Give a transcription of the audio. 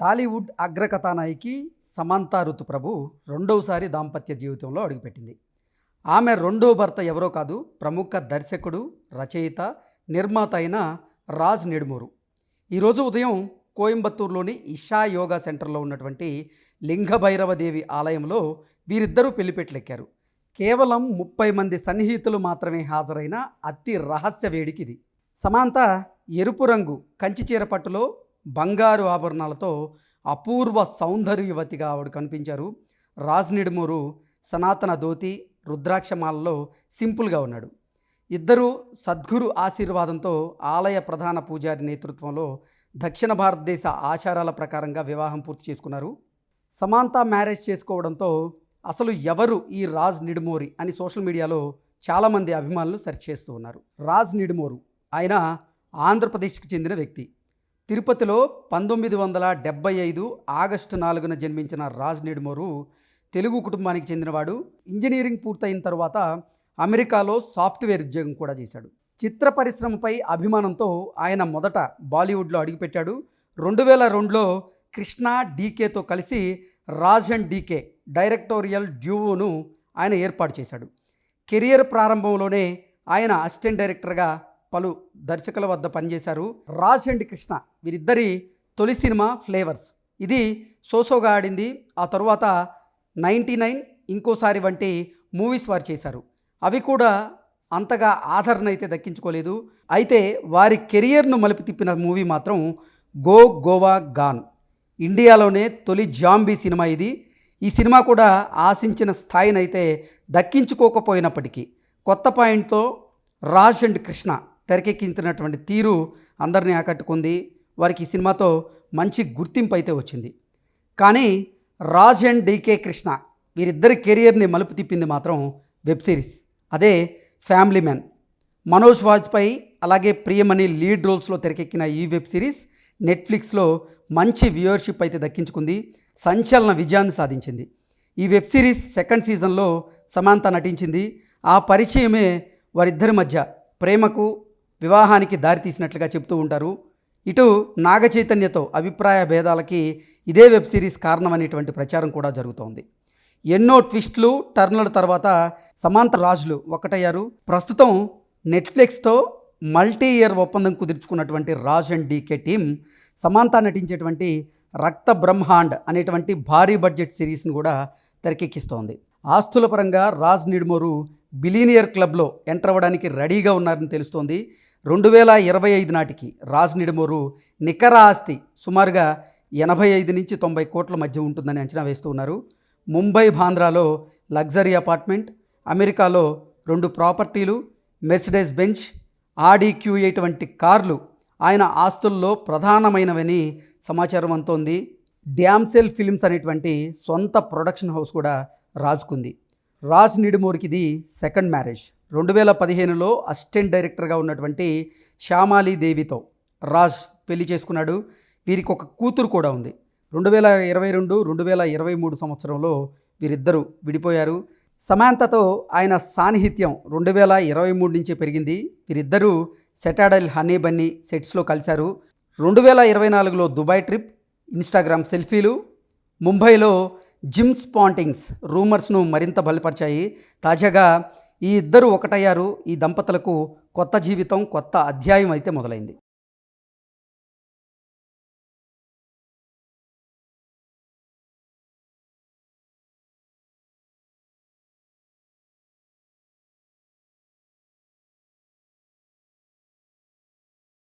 టాలీవుడ్ అగ్రకథానాయికి సమంత ఋతుప్రభు రెండవసారి దాంపత్య జీవితంలో అడుగుపెట్టింది. ఆమె రెండో భర్త ఎవరో కాదు, ప్రముఖ దర్శకుడు, రచయిత, నిర్మాత అయిన రాజ్ నిడుమూరు. ఈరోజు ఉదయం కోయంబత్తూరులోని ఇషా యోగా సెంటర్లో ఉన్నటువంటి లింగభైరవదేవి ఆలయంలో వీరిద్దరూ పెళ్లిపెట్లెక్కారు. కేవలం 30 మంది సన్నిహితులు మాత్రమే హాజరైన అతి రహస్య వేడికిది. సమంత ఎరుపు రంగు కంచి చీర పట్టులో బంగారు ఆభరణాలతో అపూర్వ సౌందర్యవతిగా ఆవిడ కనిపించారు. రాజ్ నిడుమూరు సనాతన ధోతి, రుద్రాక్షమాలలో సింపుల్గా ఉన్నాడు. ఇద్దరు సద్గురు ఆశీర్వాదంతో ఆలయ ప్రధాన పూజారి నేతృత్వంలో దక్షిణ భారతదేశ ఆచారాల ప్రకారంగా వివాహం పూర్తి చేసుకున్నారు. సమంత మ్యారేజ్ చేసుకోవడంతో అసలు ఎవరు ఈ రాజ్ నిడుమూరి అని సోషల్ మీడియాలో చాలామంది అభిమానులు సెర్చ్ చేస్తూ ఉన్నారు. రాజ్ నిడుమూరు ఆయన ఆంధ్రప్రదేశ్కి చెందిన వ్యక్తి. తిరుపతిలో 1975 ఆగస్టు 4న జన్మించిన రాజ్ నిడుమూరు తెలుగు కుటుంబానికి చెందినవాడు. ఇంజనీరింగ్ పూర్తయిన తర్వాత అమెరికాలో సాఫ్ట్వేర్ ఉద్యోగం కూడా చేశాడు. చిత్ర పరిశ్రమపై అభిమానంతో ఆయన మొదట బాలీవుడ్లో అడుగుపెట్టాడు. 2002లో కృష్ణ డీకేతో కలిసి రాజ్ అండ్ డీకే డైరెక్టోరియల్ డ్యూవోను ఆయన ఏర్పాటు చేశాడు. కెరియర్ ప్రారంభంలోనే ఆయన అసిస్టెంట్ డైరెక్టర్గా పలు దర్శకుల వద్ద పనిచేశారు. రాజ్ అండ్ కృష్ణ వీరిద్దరి తొలి సినిమా ఫ్లేవర్స్, ఇది సోసోగా ఆడింది. ఆ తరువాత 99, ఇంకోసారి వంటి మూవీస్ వారు చేశారు. అవి కూడా అంతగా ఆదరణ అయితే దక్కించుకోలేదు. అయితే వారి కెరియర్ను మలుపు తిప్పిన మూవీ మాత్రం గో గోవా గాన్. ఇండియాలోనే తొలి జాంబీ సినిమా ఇది. ఈ సినిమా కూడా ఆశించిన స్థాయినైతే దక్కించుకోకపోయినప్పటికీ కొత్త పాయింట్తో రాజ్ అండ్ కృష్ణ తెరకెక్కించినటువంటి తీరు అందరినీ ఆకట్టుకుంది. వారికి ఈ సినిమాతో మంచి గుర్తింపు అయితే వచ్చింది. కానీ రాజ్ అండ్ డీకే కృష్ణ వీరిద్దరి కెరియర్ని మలుపు తిప్పింది మాత్రం వెబ్ సిరీస్, అదే ఫ్యామిలీ మ్యాన్. మనోజ్ వాజ్పేయి అలాగే ప్రియమణి లీడ్ రోల్స్లో తెరకెక్కిన ఈ వెబ్ సిరీస్ నెట్ఫ్లిక్స్లో మంచి వ్యూవర్షిప్ అయితే దక్కించుకుంది, సంచలన విజయాన్ని సాధించింది. ఈ వెబ్ సిరీస్ సెకండ్ సీజన్లో సమంత నటించింది. ఆ పరిచయమే వారిద్దరి మధ్య ప్రేమకు, వివాహానికి దారితీసినట్లుగా చెప్తూ ఉంటారు. ఇటు నాగ చైతన్యతో అభిప్రాయ భేదాలకి ఇదే వెబ్ సిరీస్ కారణం అనేటువంటి ప్రచారం కూడా జరుగుతోంది. ఎన్నో ట్విస్టులు, టర్నుల తర్వాత సమంత రాజులు ఒకటయ్యారు. ప్రస్తుతం నెట్ఫ్లిక్స్తో మల్టీ ఇయర్ ఒప్పందం కుదుర్చుకున్నటువంటి రాజ్ అండ్ డీకే టీం సమంత నటించేటువంటి రక్త బ్రహ్మాండ్ అనేటువంటి భారీ బడ్జెట్ సిరీస్ని కూడా తెరకెక్కిస్తోంది. ఆస్తుల పరంగా రాజ్ నిడుమూరు బిలీనియర్ క్లబ్లో ఎంటర్ అవ్వడానికి రెడీగా ఉన్నారని తెలుస్తోంది. 2025 నాటికి రాజ్ నిడుమూరు నికర ఆస్తి సుమారుగా 85 నుంచి 90 కోట్ల మధ్య ఉంటుందని అంచనా వేస్తూ ఉన్నారు. ముంబై, బాంద్రాలో లగ్జరీ అపార్ట్మెంట్, అమెరికాలో 2 ప్రాపర్టీలు, మెర్సిడెస్ బెంచ్, ఆడి Q8 వంటి కార్లు ఆయన ఆస్తుల్లో ప్రధానమైనవని సమాచారం అందుతోంది. డ్యామ్సెల్ ఫిల్మ్స్ అనేటువంటి సొంత ప్రొడక్షన్ హౌస్ కూడా రాజుకుంది. రాజ్ నిడుమూరికి ఇది సెకండ్ మ్యారేజ్. 2015లో అసిస్టెంట్ డైరెక్టర్గా ఉన్నటువంటి శ్యామాలి దేవితో రాజ్ పెళ్లి చేసుకున్నాడు. వీరికి ఒక కూతురు కూడా ఉంది. 2022, 2023 సంవత్సరంలో వీరిద్దరూ విడిపోయారు. సమంతతో ఆయన సాన్నిహిత్యం 2023 నుంచే పెరిగింది. వీరిద్దరూ సెటాడైల్ హనీ బన్నీ సెట్స్లో కలిశారు. 2024లో దుబాయ్ ట్రిప్, ఇన్స్టాగ్రామ్ సెల్ఫీలు, ముంబైలో జిమ్ స్పాంటింగ్స్ రూమర్స్ను మరింత బలపరిచాయి. తాజాగా ఈ ఇద్దరు ఒకటయ్యారు. ఈ దంపతులకు కొత్త జీవితం, కొత్త అధ్యాయం అయితే మొదలైంది.